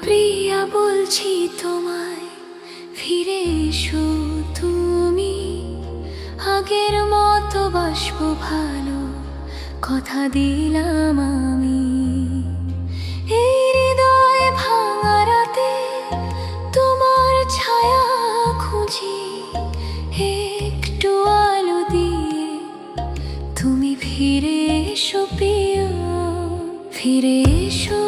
প্রিয়া বলছি তোমায়, ফিরে এসো তুমি। আগের মতো বাসবো ভালো, কথা দিলাম আমি। এই হৃদয় ভাঙা রাতে তোমার ছায়া খুঁজি, একটু আলো দিয়ে তুমি ফিরে এসো প্রিয়, ফিরে এসো।